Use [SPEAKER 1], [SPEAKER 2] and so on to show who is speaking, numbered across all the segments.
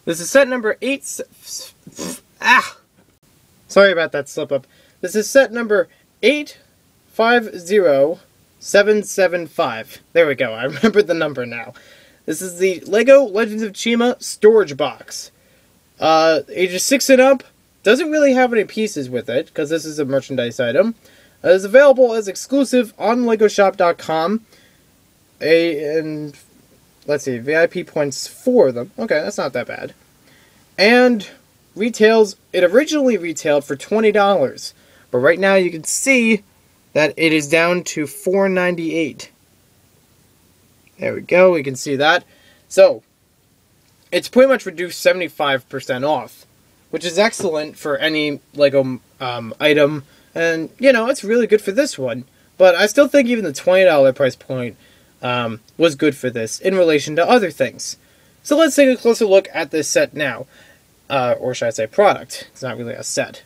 [SPEAKER 1] This is set number 8... Sorry about that slip up. This is set number 850775. There we go, I remembered the number now. This is the LEGO Legends of Chima Storage Box. Ages 6 and up. Doesn't really have any pieces with it, because this is a merchandise item. It is available as exclusive on LegoShop.com. And let's see, VIP points 4 of them. Okay, that's not that bad. And it originally retailed for $20. But right now you can see that it is down to $4.98. There we go, we can see that. So, it's pretty much reduced 75% off, which is excellent for any LEGO item. And, you know, it's really good for this one. But I still think even the $20 price point was good for this in relation to other things. So let's take a closer look at this set now. Or should I say product. It's not really a set.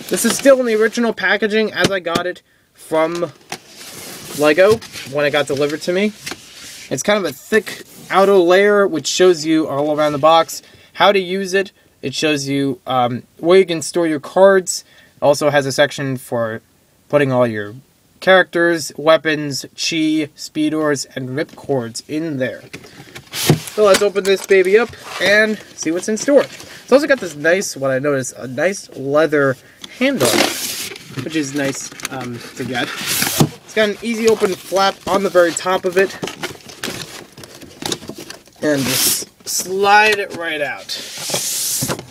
[SPEAKER 1] This is still in the original packaging as I got it from LEGO when it got delivered to me. It's kind of a thick outer layer which shows you all around the box how to use it. It shows you where you can store your cards. It also has a section for putting all your characters, weapons, chi, speedors, and ripcords in there. So let's open this baby up and see what's in store. It's also got this nice, what I noticed, a nice leather handle, which is nice to get. It's got an easy open flap on the very top of it. And just slide it right out.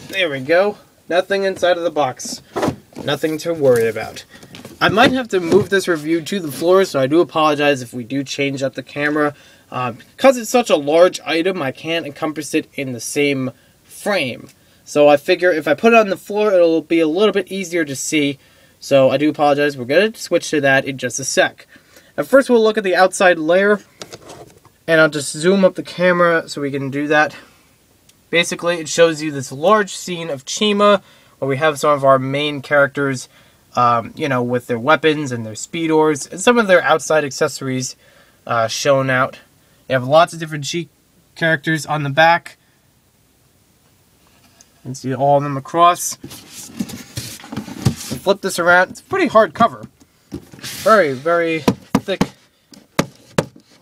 [SPEAKER 1] There we go. Nothing inside of the box. Nothing to worry about. I might have to move this review to the floor, so I do apologize if we do change up the camera. Because it's such a large item, I can't encompass it in the same frame. So I figure if I put it on the floor, it'll be a little bit easier to see. So I do apologize. We're going to switch to that in just a sec. Now first we'll look at the outside layer. And I'll just zoom up the camera so we can do that. Basically, it shows you this large scene of Chima, where we have some of our main characters, you know, with their weapons and their speedors, and some of their outside accessories shown out. You have lots of different Chi characters on the back. You can see all of them across. We'll flip this around. It's a pretty hard cover. Very, very thick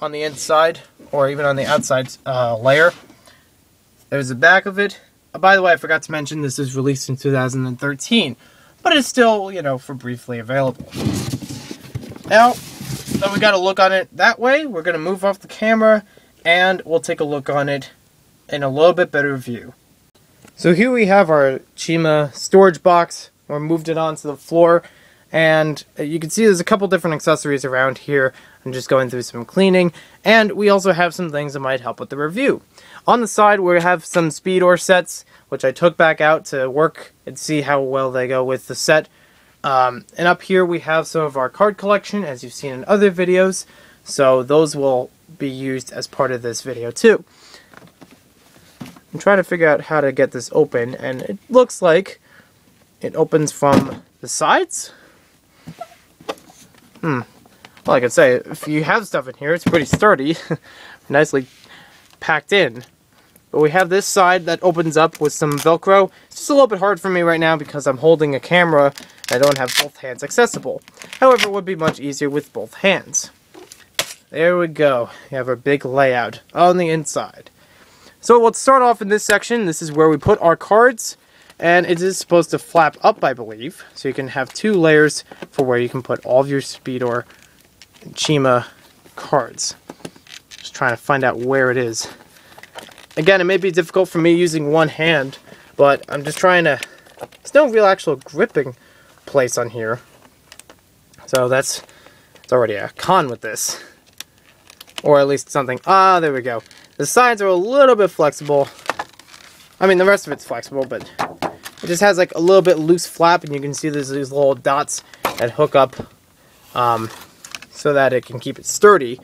[SPEAKER 1] on the inside, or even on the outside layer. There's the back of it. By the way, I forgot to mention this is released in 2013, but it's still, you know, for briefly available. Now that we got a look on it that way, we're going to move off the camera and we'll take a look on it in a little bit better view. So here we have our Chima storage box. We moved it onto the floor, and you can see there's a couple different accessories around here. I'm just going through some cleaning, and we also have some things that might help with the review. On the side, we have some Speedor sets, which I took back out to work and see how well they go with the set. And up here we have some of our card collection, as you've seen in other videos, so those will be used as part of this video too. I'm trying to figure out how to get this open, and it looks like it opens from the sides. Well, I can say, if you have stuff in here, it's pretty sturdy, nicely packed in. But we have this side that opens up with some Velcro. It's just a little bit hard for me right now because I'm holding a camera and I don't have both hands accessible. However, it would be much easier with both hands. There we go. We have our big layout on the inside. So let's start off in this section. This is where we put our cards, and it is supposed to flap up, I believe. So you can have 2 layers for where you can put all of your Speedor and Chima cards. Just trying to find out where it is. Again, it may be difficult for me using one hand, but I'm just trying to... There's no real actual gripping place on here. So it's already a con with this. Or at least something. Ah, there we go. The sides are a little bit flexible. I mean, the rest of it's flexible, but it just has like a little bit loose flap, and you can see there's these little dots that hook up so that it can keep it sturdy.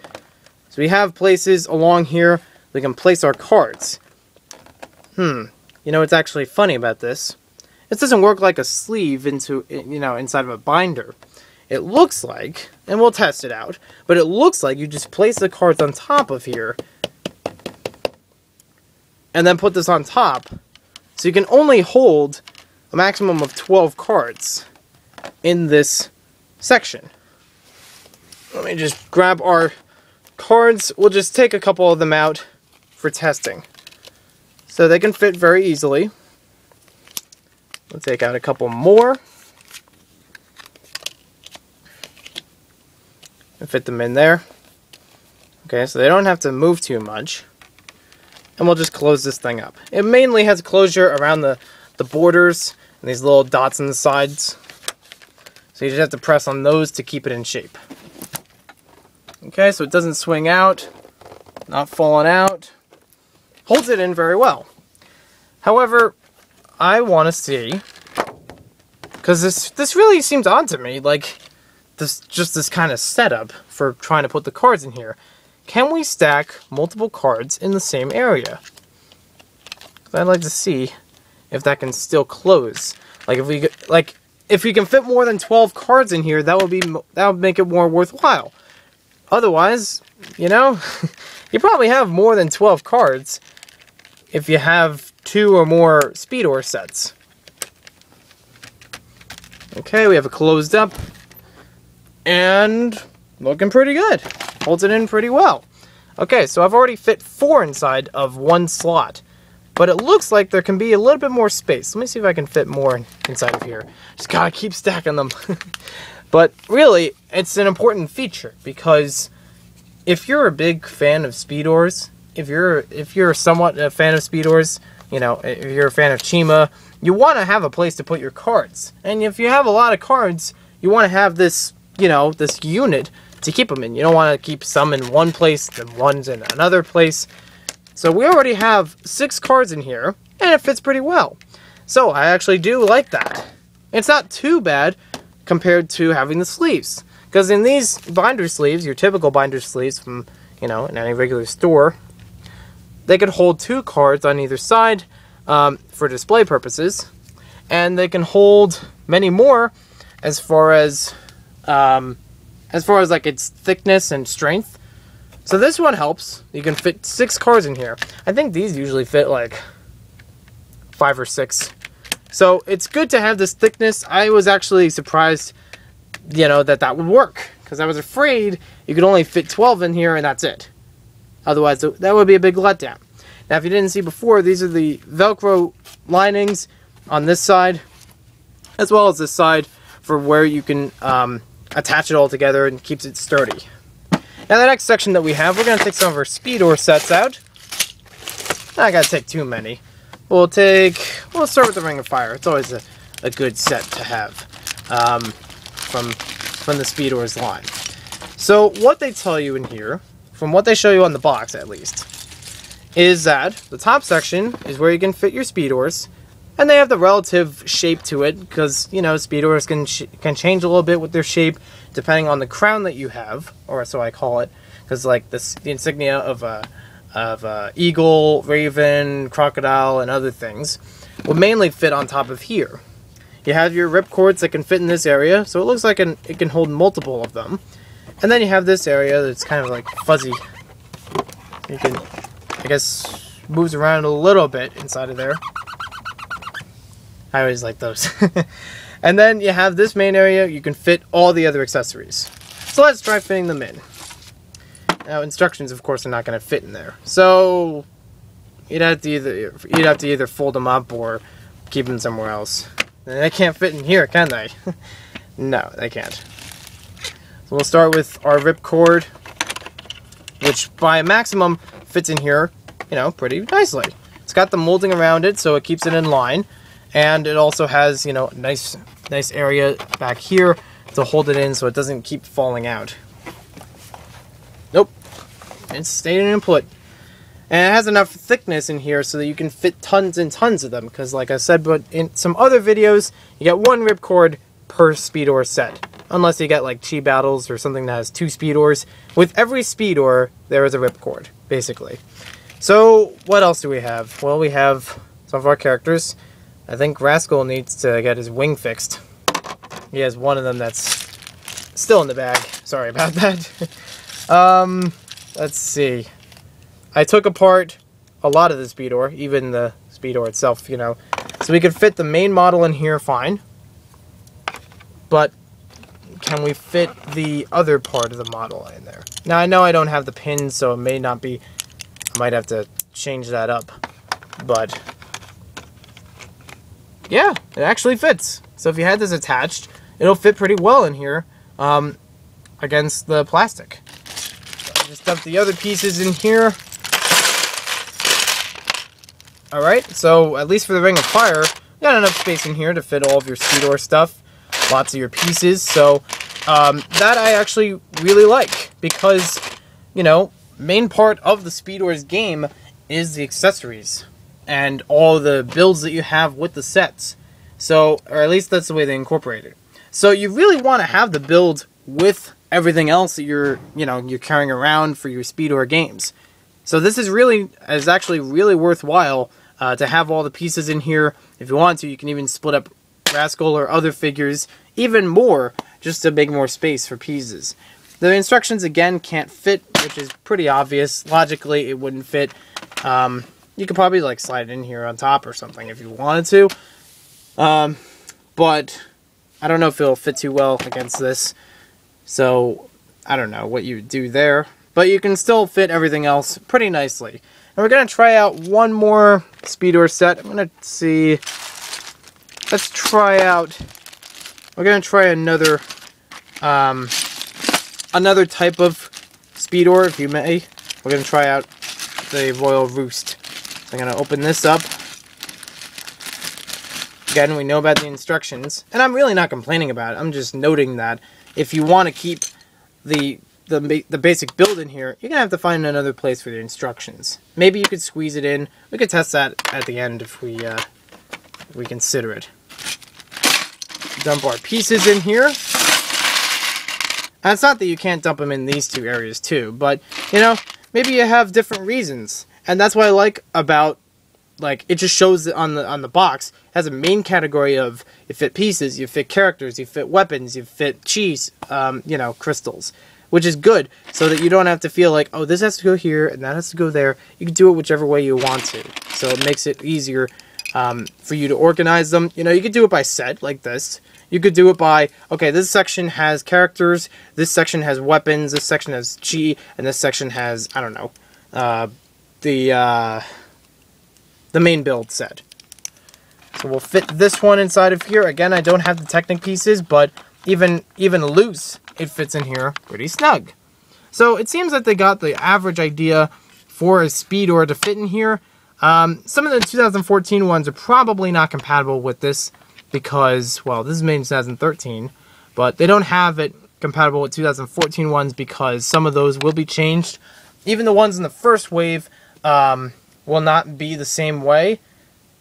[SPEAKER 1] So we have places along here we can place our cards. You know what's actually funny about this? This doesn't work like a sleeve into, you know, inside of a binder. It looks like, and we'll test it out, but it looks like you just place the cards on top of here, and then put this on top. So you can only hold a maximum of 12 cards in this section. Let me just grab our cards. We'll just take a couple of them out for testing. So they can fit very easily. We'll take out a couple more. And fit them in there. Okay, so they don't have to move too much. And we'll just close this thing up. It mainly has closure around the borders and these little dots on the sides. So you just have to press on those to keep it in shape. Okay, so it doesn't swing out, not falling out. Holds it in very well. However, I want to see, because this really seems odd to me, like this kind of setup for trying to put the cards in here. Can we stack multiple cards in the same area? I'd like to see if that can still close. Like if we can fit more than 12 cards in here, that would make it more worthwhile. Otherwise, you know, you probably have more than 12 cards if you have 2 or more Speedor sets. Okay, we have it closed up. And looking pretty good. Holds it in pretty well. Okay, so I've already fit 4 inside of 1 slot. But it looks like there can be a little bit more space. Let me see if I can fit more inside of here. Just gotta keep stacking them. But really, it's an important feature because if you're a big fan of Speedors, if you're somewhat a fan of Speedors, you know, if you're a fan of Chima, you want to have a place to put your cards. And if you have a lot of cards, you want to have this, you know, this unit to keep them in. You don't want to keep some in one place, then one's in another place. So we already have 6 cards in here, and it fits pretty well. So I actually do like that. It's not too bad compared to having the sleeves. Because in these binder sleeves, your typical binder sleeves from, you know, in any regular store, they could hold 2 cards on either side for display purposes. And they can hold many more as far as like its thickness and strength. So this one helps. You can fit 6 cards in here. I think these usually fit like 5 or 6. So it's good to have this thickness. I was actually surprised, you know, that would work. Because I was afraid you could only fit 12 in here and that's it. Otherwise, that would be a big letdown. Now, if you didn't see before, these are the Velcro linings on this side, as well as this side for where you can attach it all together and keeps it sturdy. Now the next section that we have, we're going to take some of our Speedor sets out. I got to take too many. We'll start with the Ring of Fire. It's always a good set to have from the Speedor's line. So what they tell you in here, from what they show you on the box at least, is that the top section is where you can fit your Speedors. And they have the relative shape to it, because, you know, Speedors can change a little bit with their shape, depending on the crown that you have, or so I call it, because, like, the insignia of eagle, raven, crocodile, and other things will mainly fit on top of here. You have your ripcords that can fit in this area, so it looks like it can hold multiple of them. And then you have this area that's kind of, like, fuzzy. You can, I guess, moves around a little bit inside of there. I always like those. And then you have this main area. You can fit all the other accessories. So let's try fitting them in. Now instructions, of course, are not going to fit in there. So you'd have to either fold them up or keep them somewhere else. And they can't fit in here, can they? No, they can't. So we'll start with our ripcord, which by maximum fits in here, you know, pretty nicely. It's got the molding around it, so it keeps it in line. And it also has, you know, nice area back here to hold it in so it doesn't keep falling out. Nope. It's staying in put. And it has enough thickness in here so that you can fit tons and tons of them. Because like I said, but in some other videos, you get 1 ripcord per Speedor set. Unless you get like Chi Battles or something that has 2 Speedors. With every Speedor, there is a ripcord, basically. So, what else do we have? Well, we have some of our characters. I think Rascal needs to get his wing fixed. He has one of them that's still in the bag. Sorry about that. Let's see. I took apart a lot of the Speedor, even the Speedor itself, you know. So we could fit the main model in here fine. But can we fit the other part of the model in there? Now, I know I don't have the pins, so it may not be... I might have to change that up. But... yeah, it actually fits. So if you had this attached, it'll fit pretty well in here against the plastic. So I just dump the other pieces in here. Alright, so at least for the Ring of Fire, you got enough space in here to fit all of your Speedor stuff. Lots of your pieces, so that I actually really like. Because, you know, main part of the Speedor's game is the accessories. And all the builds that you have with the sets. So, or at least that's the way they incorporate it. So you really want to have the build with everything else that you're carrying around for your Speedor games. So this is actually really worthwhile to have all the pieces in here. If you want to, you can even split up Rascal or other figures even more, just to make more space for pieces. The instructions, again, can't fit, which is pretty obvious. Logically, it wouldn't fit. You could probably like slide it in here on top or something if you wanted to. But I don't know if it'll fit too well against this. So I don't know what you would do there. But you can still fit everything else pretty nicely. And we're going to try out one more Speedor set. I'm going to see... let's try out... we're going to try another type of Speedor, if you may. We're going to try out the Royal Roost. So I'm going to open this up. Again, we know about the instructions. And I'm really not complaining about it. I'm just noting that if you want to keep the basic build in here, you're going to have to find another place for the instructions. Maybe you could squeeze it in. We could test that at the end if we consider it. Dump our pieces in here. And it's not that you can't dump them in these two areas too, but, you know, maybe you have different reasons. And that's what I like about, like, it just shows on the box. It has a main category of, you fit pieces, you fit characters, you fit weapons, you fit cheese, you know, crystals. Which is good, so that you don't have to feel like, oh, this has to go here, and that has to go there. You can do it whichever way you want to. So it makes it easier for you to organize them. You know, you could do it by set, like this. You could do it by, okay, this section has characters, this section has weapons, this section has chi, and this section has, I don't know, the main build set. So we'll fit this one inside of here. Again, I don't have the Technic pieces, but even loose, it fits in here pretty snug. So it seems that they got the average idea for a Speedor to fit in here. Some of the 2014 ones are probably not compatible with this because, well, this is made in 2013, but they don't have it compatible with 2014 ones because some of those will be changed. Even the ones in the first wave will not be the same way.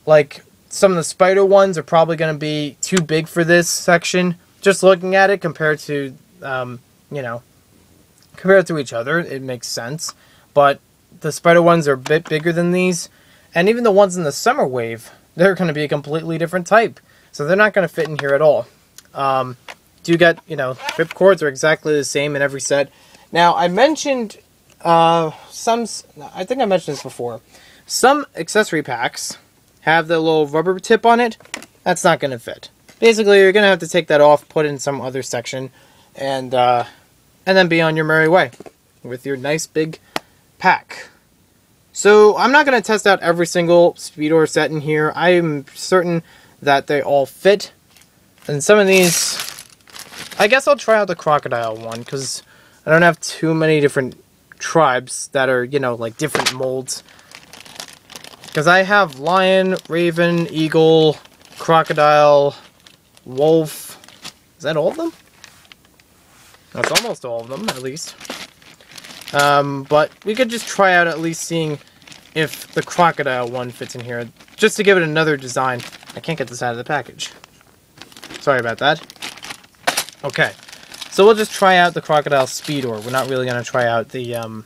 [SPEAKER 1] Like, some of the Spider ones are probably going to be too big for this section. Just looking at it compared to, you know, compared to each other, it makes sense. But the Spider ones are a bit bigger than these. And even the ones in the Summer Wave, they're going to be a completely different type. So they're not going to fit in here at all. Do get, you know, grip cords are exactly the same in every set. Now, I mentioned I think I mentioned this before. Some accessory packs have the little rubber tip on it. That's not going to fit. Basically, you're going to have to take that off, put it in some other section, and then be on your merry way with your nice big pack. So, I'm not going to test out every single Speedor set in here. I am certain that they all fit. And some of these, I guess I'll try out the crocodile one, because I don't have too many different tribes that are, you know, like different molds. Because I have lion, raven, eagle, crocodile, wolf. Is that all of them? That's almost all of them, at least. But we could just try out at least seeing if the crocodile one fits in here. Just to give it another design. I can't get this out of the package. Sorry about that. Okay. So we'll just try out the crocodile Speedor. We're not really going to try out the,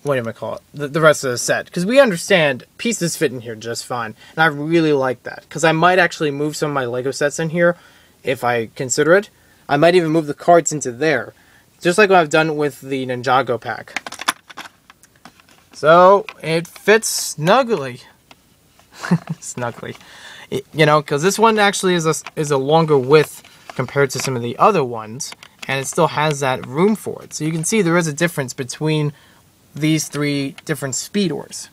[SPEAKER 1] what do I call it? The rest of the set. Because we understand pieces fit in here just fine. And I really like that. Because I might actually move some of my Lego sets in here if I consider it. I might even move the cards into there. Just like what I've done with the Ninjago pack. So it fits snugly. Snugly. You know, because this one actually is a longer width compared to some of the other ones, and it still has that room for it. So you can see there is a difference between these three different Speedors.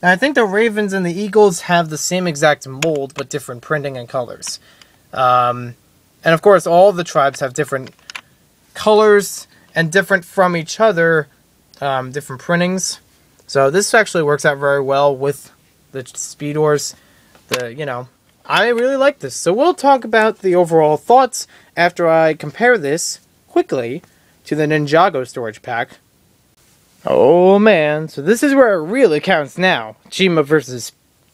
[SPEAKER 1] And I think the Ravens and the Eagles have the same exact mold, but different printing and colors. And of course, all the tribes have different colors and different from each other, different printings. So this actually works out very well with the Speedors. You know, I really like this. So we'll talk about the overall thoughts after I compare this quickly to the Ninjago storage pack. Oh man, so this is where it really counts now. Chima versus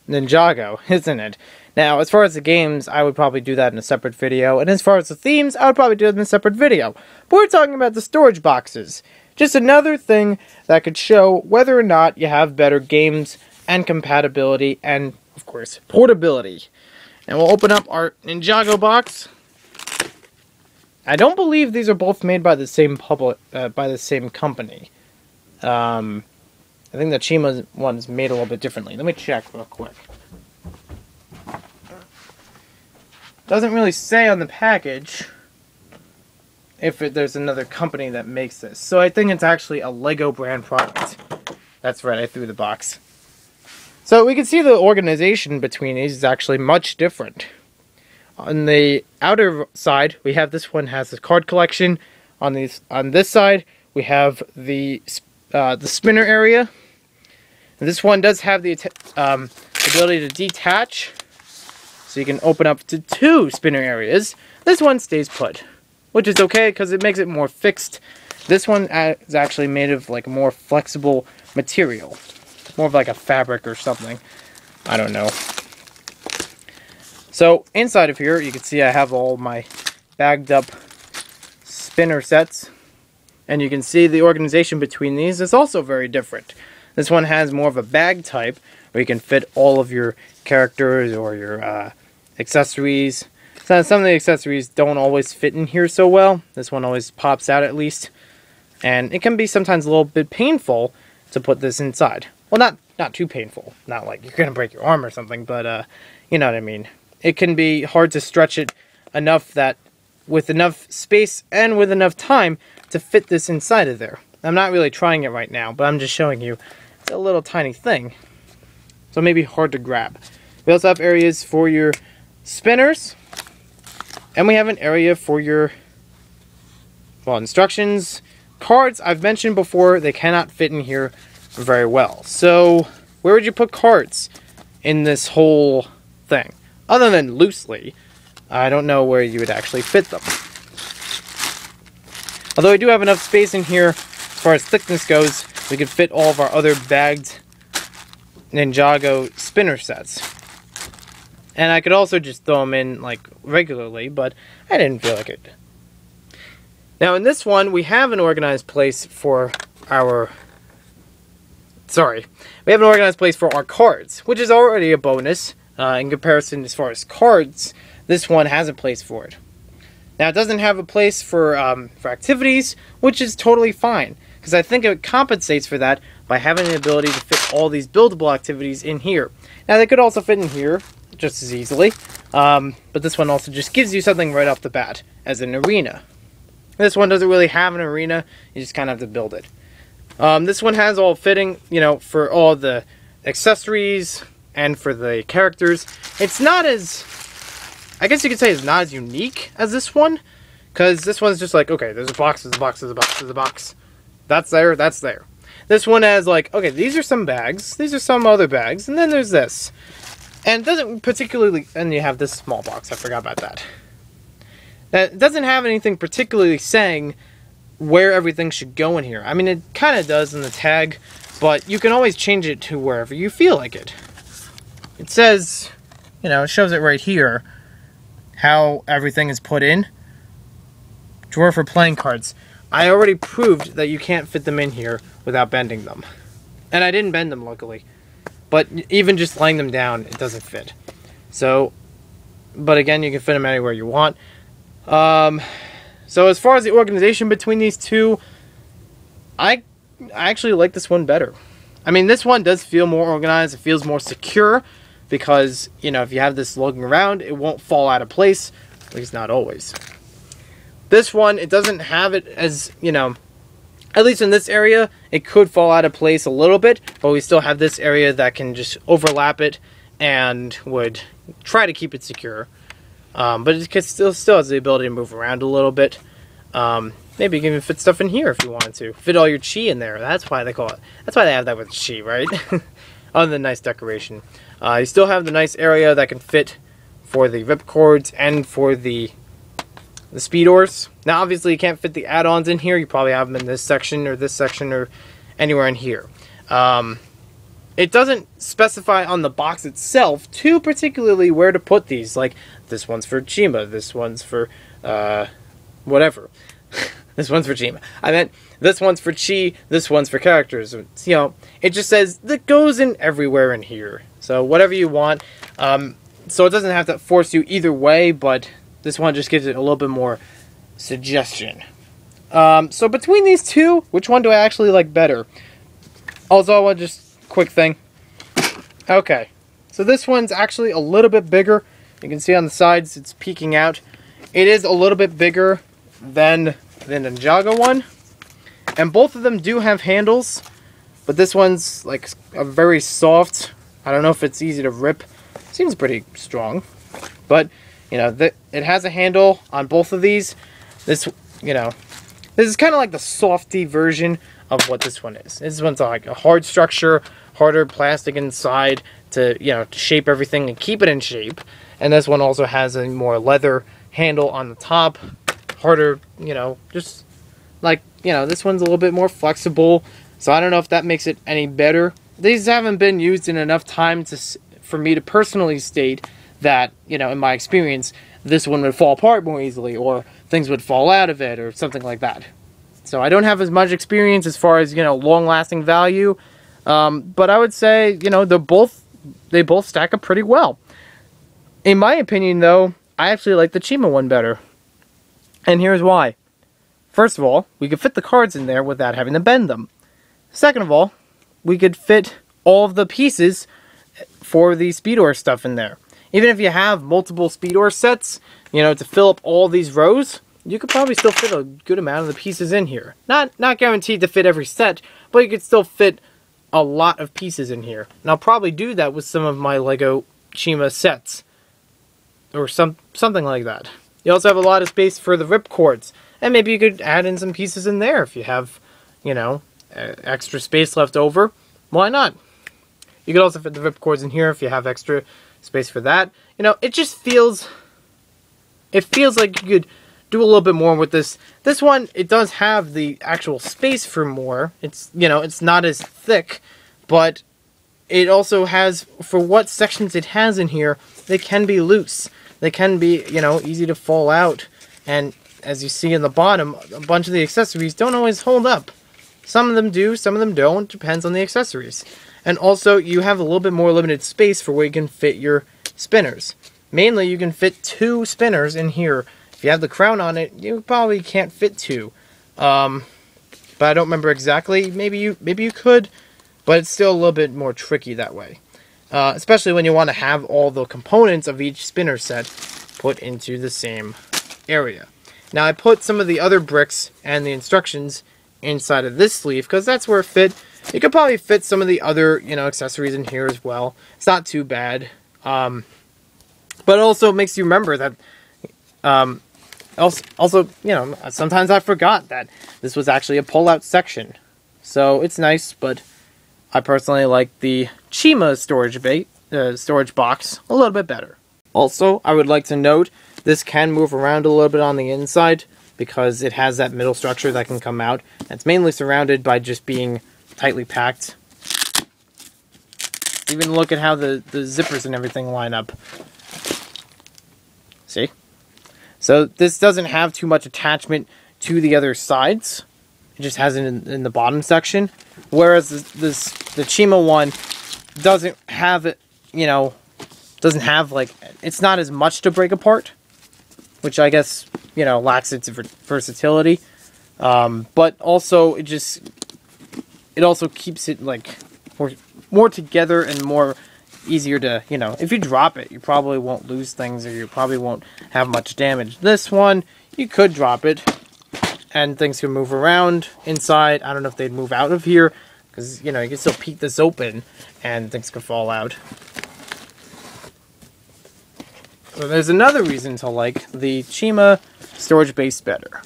[SPEAKER 1] Ninjago, isn't it? Now, as far as the games, I would probably do that in a separate video. And as far as the themes, I would probably do it in a separate video. But we're talking about the storage boxes. Just another thing that could show whether or not you have better games and compatibility and, of course, portability. And we'll open up our Ninjago box. I don't believe these are both made by the same company. I think the Chima one's made a little bit differently. Let me check real quick. Doesn't really say on the package if there's another company that makes this. So I think it's actually a Lego brand product. That's right, I threw the box. So we can see the organization between these is actually much different. On the outer side, we have this one has a card collection. On this side, we have the spinner area. And this one does have the ability to detach, so you can open up to 2 spinner areas. This one stays put, which is okay because it makes it more fixed. This one is actually made of like more flexible material, more of like a fabric or something. I don't know. So inside of here, you can see I have all my bagged up spinner sets. And you can see the organization between these is also very different. This one has more of a bag type, where you can fit all of your characters or your accessories. So some of the accessories don't always fit in here so well. This one always pops out at least. And it can be sometimes a little bit painful to put this inside. Well, not too painful. Not like you're going to break your arm or something, but you know what I mean. It can be hard to stretch it enough that with enough space and with enough time to fit this inside of there. I'm not really trying it right now, but I'm just showing you. It's a little tiny thing, so it may be hard to grab. We also have areas for your spinners, and we have an area for your, well, instructions. Cards, I've mentioned before, they cannot fit in here very well. So where would you put cards in this whole thing? Other than loosely, I don't know where you would actually fit them. Although I do have enough space in here, as far as thickness goes, we could fit all of our other bagged Ninjago spinner sets. And I could also just throw them in like regularly, but I didn't feel like it. Now in this one, we have an organized place for our... we have an organized place for our cards, which is already a bonus. In comparison, as far as cards, this one has a place for it. Now, it doesn't have a place for activities, which is totally fine, because I think it compensates for that by having the ability to fit all these buildable activities in here. Now, they could also fit in here just as easily, but this one also just gives you something right off the bat, as an arena. This one doesn't really have an arena, you just kind of have to build it. This one has all fitting, you know, for all the accessories and for the characters. It's not as, I guess you could say it's not as unique as this one, because this one's just like, okay, there's a box, there's a box, there's a box, there's a box. That's there, that's there. This one has like, okay, these are some bags, these are some other bags, and then there's this. And it doesn't particularly, and you have this small box, I forgot about that. That doesn't have anything particularly saying where everything should go in here. I mean, it kind of does in the tag, but you can always change it to wherever you feel like it. It says, you know, it shows it right here, how everything is put in. Drawer for playing cards. I already proved that you can't fit them in here without bending them. And I didn't bend them, luckily. But even just laying them down, it doesn't fit. So, but again, you can fit them anywhere you want. So as far as the organization between these two, I actually like this one better. I mean, this one does feel more organized. It feels more secure because, you know, if you have this lugging around, it won't fall out of place. At least not always. This one, it doesn't have it as, you know, at least in this area, it could fall out of place a little bit, but we still have this area that can just overlap it and would try to keep it secure. But it still has the ability to move around a little bit. Maybe you can even fit stuff in here if you wanted to. Fit all your chi in there. That's why they call it. That's why they have that with chi, right? Other than nice decoration. You still have the nice area that can fit for the ripcords and for the Speedors. Now, obviously, you can't fit the add-ons in here. You probably have them in this section or anywhere in here. It doesn't specify on the box itself too particularly where to put these. Like, this one's for Chima, this one's for, whatever. This one's for Chima. I meant, this one's for Chi, this one's for characters. It's, you know, it just says, that goes in everywhere in here. So, whatever you want. So, it doesn't have to force you either way, but this one just gives it a little bit more suggestion. So between these two, which one do I actually like better? Also, I want just quick thing. Okay, so this one's actually a little bit bigger. You can see on the sides, it's peeking out. It is a little bit bigger than the Ninjago one. And both of them do have handles, but this one's like a very soft. I don't know if it's easy to rip. Seems pretty strong, but you know, it has a handle on both of these. This, you know, this is kind of like the softy version of what this one is. This one's like a hard structure, harder plastic inside to, you know, to shape everything and keep it in shape. And this one also has a more leather handle on the top, harder, you know, just like, you know, this one's a little bit more flexible. So I don't know if that makes it any better. These haven't been used in enough time for me to personally state that, you know, in my experience, this one would fall apart more easily, or things would fall out of it, or something like that. So I don't have as much experience as far as, you know, long-lasting value, but I would say, you know, they both stack up pretty well. In my opinion, though, I actually like the Chima one better, and here's why. First of all, we could fit the cards in there without having to bend them. Second of all, we could fit all of the pieces for the Speedor stuff in there. Even if you have multiple Speedor sets, you know, to fill up all these rows, you could probably still fit a good amount of the pieces in here. Not guaranteed to fit every set, but you could still fit a lot of pieces in here. And I'll probably do that with some of my Lego Chima sets. Or something like that. You also have a lot of space for the ripcords. And maybe you could add in some pieces in there if you have, you know, extra space left over. Why not? You could also fit the ripcords in here if you have extra space for that. You know, it just feels... It feels like you could do a little bit more with this. This one, it does have the actual space for more. It's, you know, it's not as thick, but it also has, for what sections it has in here, they can be loose. They can be, you know, easy to fall out. And as you see in the bottom, a bunch of the accessories don't always hold up. Some of them do, some of them don't. Depends on the accessories. And also, you have a little bit more limited space for where you can fit your spinners. Mainly, you can fit 2 spinners in here. If you have the crown on it, you probably can't fit 2. But I don't remember exactly. Maybe you could, but it's still a little bit more tricky that way. Especially when you want to have all the components of each spinner set put into the same area. Now, I put some of the other bricks and the instructions inside of this sleeve because that's where it fit. You could probably fit some of the other, you know, accessories in here as well. It's not too bad. But it also makes you remember that, also, you know, sometimes I forgot that this was actually a pull-out section. So it's nice, but I personally like the Chima storage box a little bit better. Also, I would like to note, this can move around a little bit on the inside because it has that middle structure that can come out. It's mainly surrounded by just being tightly packed. Even look at how the zippers and everything line up. See? So this doesn't have too much attachment to the other sides. It just has it in the bottom section. Whereas the Chima one doesn't have it, you know, doesn't have, like, it's not as much to break apart. Which I guess, you know, lacks its versatility. But also, it also keeps it, like, more together and more easier to, you know, if you drop it, you probably won't lose things, or you probably won't have much damage. This one, you could drop it, and things can move around inside. I don't know if they'd move out of here, because, you know, you can still peek this open, and things could fall out. So there's another reason to like the Chima storage base better.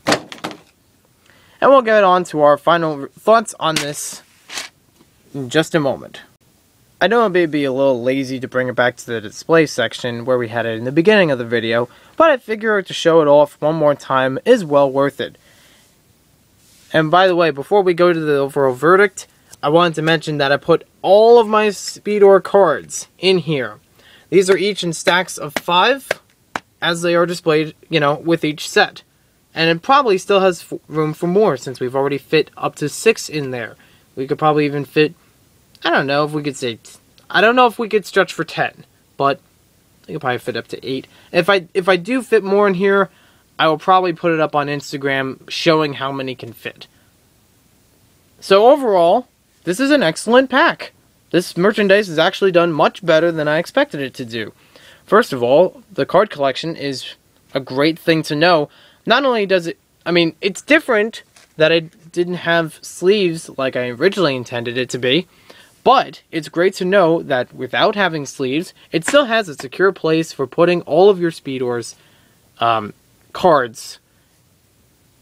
[SPEAKER 1] And we'll get on to our final thoughts on this in just a moment. I know it may be a little lazy to bring it back to the display section where we had it in the beginning of the video, but I figure to show it off one more time is well worth it. And by the way, before we go to the overall verdict, I wanted to mention that I put all of my Speedor cards in here. These are each in stacks of 5, as they are displayed, you know, with each set. And it probably still has room for more, since we've already fit up to 6 in there. We could probably even fit, I don't know if we could say, I don't know if we could stretch for 10, but we could probably fit up to 8. If I do fit more in here, I will probably put it up on Instagram showing how many can fit. So overall, this is an excellent pack. This merchandise is actually done much better than I expected it to do. First of all, the card collection is a great thing to know. Not only does it, I mean, it's different that it didn't have sleeves like I originally intended it to be, but it's great to know that without having sleeves, it still has a secure place for putting all of your Speedor's cards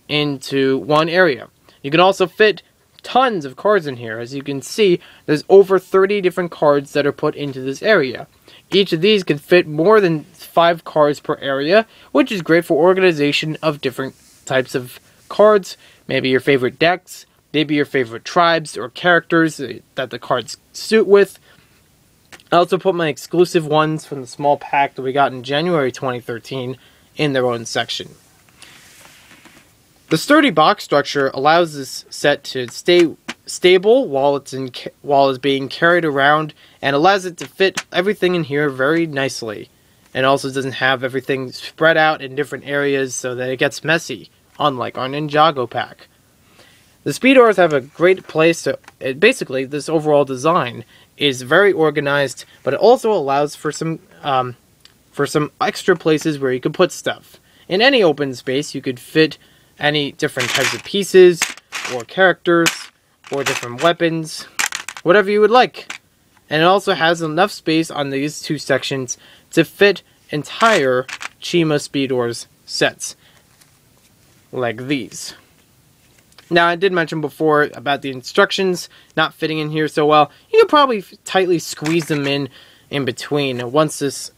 [SPEAKER 1] into one area. You can also fit tons of cards in here. As you can see, there's over 30 different cards that are put into this area. Each of these can fit more than 5 cards per area, which is great for organization of different types of cards. Maybe your favorite decks, maybe your favorite tribes or characters that the cards suit with. I also put my exclusive ones from the small pack that we got in January 2013 in their own section. The sturdy box structure allows this set to stay stable while it's being carried around, and allows it to fit everything in here very nicely. And also doesn't have everything spread out in different areas so that it gets messy, unlike our Ninjago pack. The Speedors have a great place to... basically, this overall design is very organized, but it also allows for some extra places where you could put stuff. In any open space, you could fit any different types of pieces, or characters, or different weapons, whatever you would like. And it also has enough space on these 2 sections to fit entire Chima Speedor's sets, like these. Now, I did mention before about the instructions not fitting in here so well. You could probably tightly squeeze them in between once this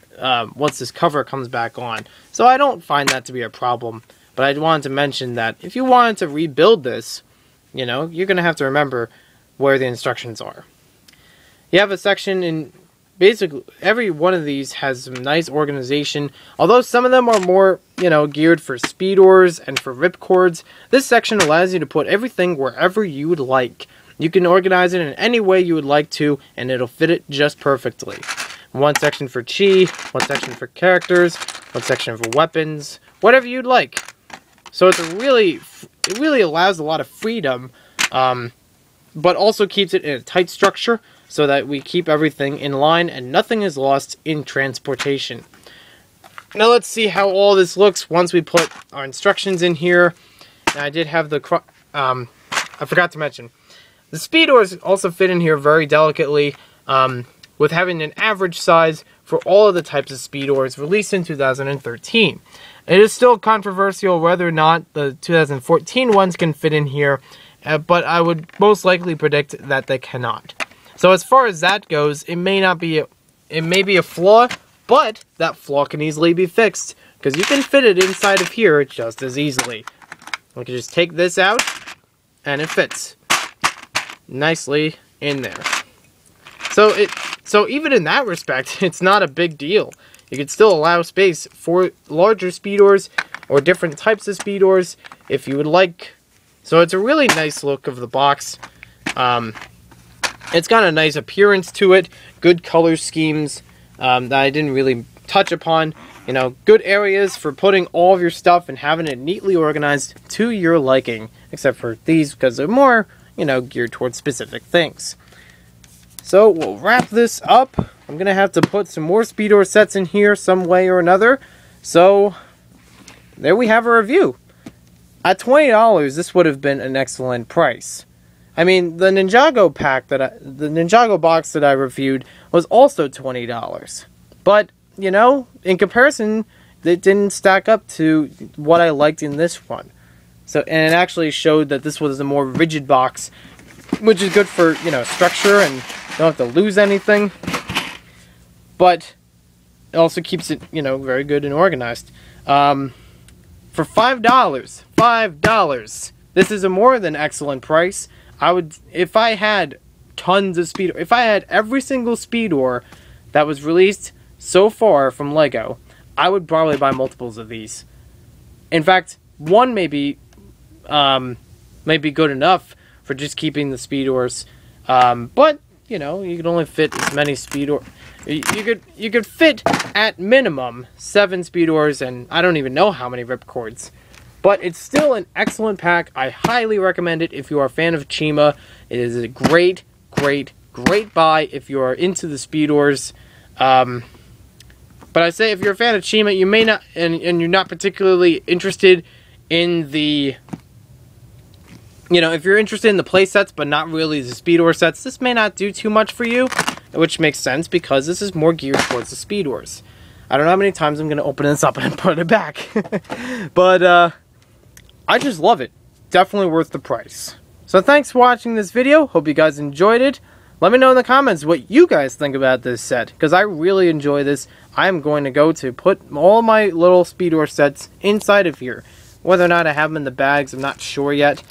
[SPEAKER 1] cover comes back on. So I don't find that to be a problem. But I wanted to mention that if you wanted to rebuild this, you know, you're going to have to remember where the instructions are. You have a section in basically every one of these has some nice organization. Although some of them are more, you know, geared for Speedors and for ripcords, this section allows you to put everything wherever you would like. You can organize it in any way you would like to, and it'll fit it just perfectly. One section for chi, one section for characters, one section for weapons, whatever you'd like. So it really allows a lot of freedom, but also keeps it in a tight structure so that we keep everything in line and nothing is lost in transportation. Now let's see how all this looks once we put our instructions in here. Now I did have the, I forgot to mention, the Speedors also fit in here very delicately, with having an average size for all of the types of Speedors released in 2013. It is still controversial whether or not the 2014 ones can fit in here, but I would most likely predict that they cannot. So as far as that goes, it may be a flaw, but that flaw can easily be fixed, because you can fit it inside of here just as easily. We can just take this out, and it fits nicely in there. So even in that respect, it's not a big deal. You can still allow space for larger Speedors or different types of Speedors if you would like. So it's a really nice look of the box. It's got a nice appearance to it, good color schemes that I didn't really touch upon. You know, good areas for putting all of your stuff and having it neatly organized to your liking, except for these because they're more, you know, geared towards specific things. So we'll wrap this up. I'm going to have to put some more Speedor sets in here some way or another. So there we have a review. At $20, this would have been an excellent price. I mean, the Ninjago the Ninjago box that I reviewed was also $20. But, you know, in comparison, it didn't stack up to what I liked in this one. So, and it actually showed that this was a more rigid box, which is good for, you know, structure and you don't have to lose anything. But it also keeps it, you know, very good and organized. For $5, this is a more than excellent price. I would, if I had tons of Speedor, if I had every single Speedor that was released so far from LEGO, I would probably buy multiples of these. In fact, one may be good enough for just keeping the Speedors. But you know, you can only fit as many Speedor. You could fit at minimum 7 Speedors, and I don't even know how many ripcords. But it's still an excellent pack. I highly recommend it if you are a fan of Chima. It is a great, great, great buy if you are into the Speedors. But I say if you're a fan of Chima, you may not, and you're not particularly interested in the, you know, if you're interested in the play sets but not really the Speedor sets, this may not do too much for you, which makes sense because this is more geared towards the Speedors. I don't know how many times I'm going to open this up and put it back. But, I just love it. Definitely worth the price. So thanks for watching this video. Hope you guys enjoyed it. Let me know in the comments what you guys think about this set, because I really enjoy this. I'm going to go to put all my little Speedor sets inside of here. Whether or not I have them in the bags, I'm not sure yet.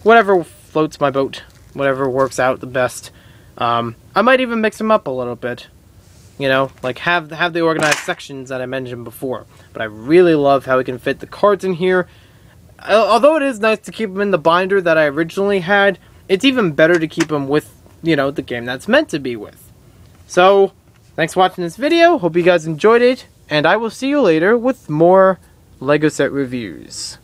[SPEAKER 1] Whatever floats my boat. Whatever works out the best. I might even mix them up a little bit. You know, like have the organized sections that I mentioned before. But I really love how we can fit the cards in here. Although it is nice to keep them in the binder that I originally had, it's even better to keep them with, you know, the game that's meant to be with. So, thanks for watching this video. Hope you guys enjoyed it. And I will see you later with more LEGO set reviews.